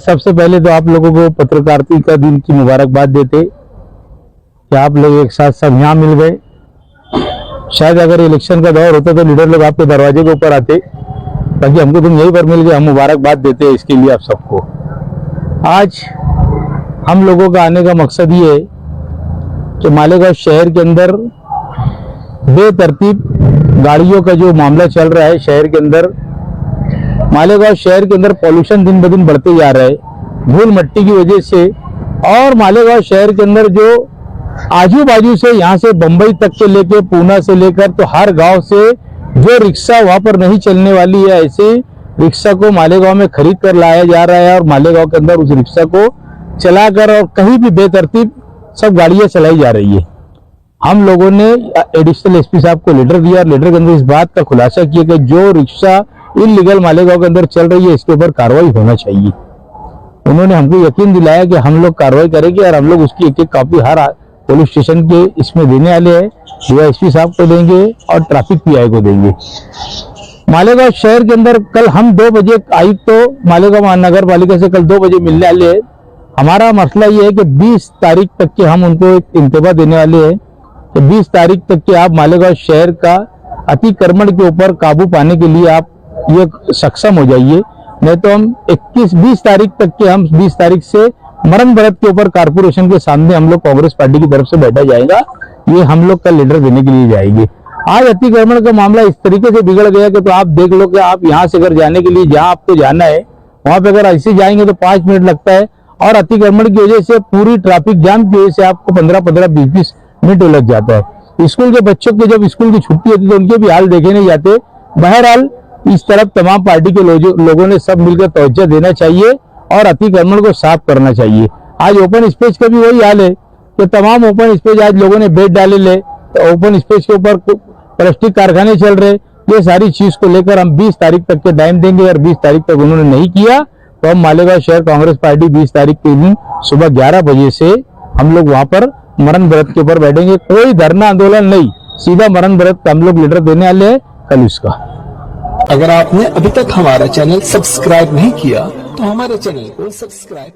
सबसे पहले तो आप लोगों को पत्रकारिता दिन की मुबारकबाद देते कि आप लोग एक साथ सब यहाँ मिल गए। शायद अगर इलेक्शन का दौर होता तो लीडर लोग आपके दरवाजे के ऊपर आते, ताकि हमको तुम यहीं पर मिल गए, हम मुबारकबाद देते हैं इसके लिए आप सबको। आज हम लोगों का आने का मकसद ये है कि मालेगांव शहर के अंदर बेतरतीब गाड़ियों का जो मामला चल रहा है शहर के अंदर, मालेगांव शहर के अंदर पॉल्यूशन दिन ब दिन बढ़ते जा रहा है धूल मट्टी की वजह से। और मालेगांव शहर के अंदर जो आजू बाजू से यहाँ से बंबई तक के लेके पूना से लेकर तो हर गांव से जो रिक्शा वहां पर नहीं चलने वाली है, ऐसे रिक्शा को मालेगांव में खरीद कर लाया जा रहा है और मालेगांव के अंदर उस रिक्शा को चलाकर और कहीं भी बेतरतीब सब गाड़ियां चलाई जा रही है। हम लोगों ने एडिशनल एसपी साहब को लेटर दिया और लेटर के अंदर इस बात का खुलासा किया कि जो रिक्शा इलीगल मालेगांव के अंदर चल रही है इसके ऊपर कार्रवाई होना चाहिए। उन्होंने हमको यकीन दिलाया कि हम लोग कार्रवाई करेंगे और हम लोग उसकी एक एक कॉपी हर पुलिस स्टेशन के इसमें देने वाले हैं। डीवाईएसपी साहब को देंगे और ट्रैफिक पीआई को देंगे। मालेगांव शहर के अंदर कल हम 2 बजे आयुक्त तो मालेगांव महानगर पालिका से कल 2 बजे मिलने वाले हैं। हमारा मसला ये है कि 20 तारीख तक के हम उनको एक इंतबा देने वाले हैं कि 20 तारीख तक के आप मालेगांव शहर का अतिक्रमण के ऊपर काबू पाने के लिए आप ये सक्षम हो जाइए, नहीं तो हम 20 तारीख तक के हम 20 तारीख से मरण व्रत के ऊपर कारपोरेशन के सामने हम लोग कांग्रेस पार्टी की तरफ से बैठा जाएगा। ये हम लोग का लीडर देने के लिए जाएंगे। आज अतिक्रमण का मामला इस तरीके से बिगड़ गया कि तो आप देख लो कि आप यहाँ से अगर जाने के लिए जहाँ आपको जाना है वहां पे अगर ऐसे जाएंगे तो 5 मिनट लगता है और अतिक्रमण की वजह से पूरी ट्रैफिक जाम की वजह से आपको 15-15, 20-20 मिनट लग जाता है। स्कूल के बच्चों के जब स्कूल की छुट्टी होती है तो उनके भी हाल देखे नहीं जाते। बहरहाल इस तरफ तमाम पार्टी के लोगों ने सब मिलकर तवज्जो देना चाहिए और अतिक्रमण को साफ करना चाहिए। आज ओपन स्पेस का भी वही हाल है कि तमाम ओपन स्पेस आज लोगों ने बेड डाले ले, तो ओपन स्पेस के ऊपर प्लास्टिक कारखाने चल रहे। ये सारी चीज को लेकर हम 20 तारीख तक के टाइम देंगे और 20 तारीख तक उन्होंने नहीं किया तो हम मालेगांव शहर कांग्रेस पार्टी 20 तारीख के दिन सुबह 11 बजे से हम लोग वहां पर मरण व्रत के ऊपर बैठेंगे। कोई धरना आंदोलन नहीं, सीधा मरण व्रत हम लोग लीडर देने वाले हैं कल उसका। अगर आपने अभी तक हमारा चैनल सब्सक्राइब नहीं किया तो हमारे चैनल को सब्सक्राइब